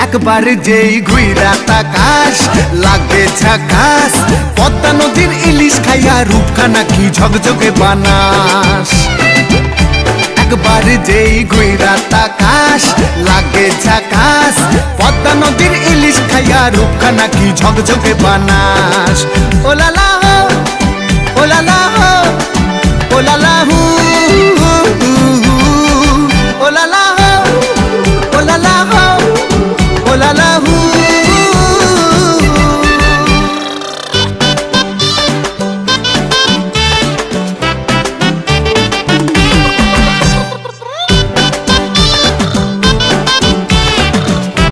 একবার যেই ঘুইরা তাকাস লাগে ঝাকাস, পদ্মা নদীর ইলিশ খাইয়া রূপখানা কি ঝকঝকে বানাস। একবার যেই ঘুইরা তাকাস লাগে ঝাকাস, পদ্মা নদীর ইলিশ খাইয়া রূপখানা কি ঝকঝকে বানাস। ও লালা হো, ও লালা হো, ও লালা হু।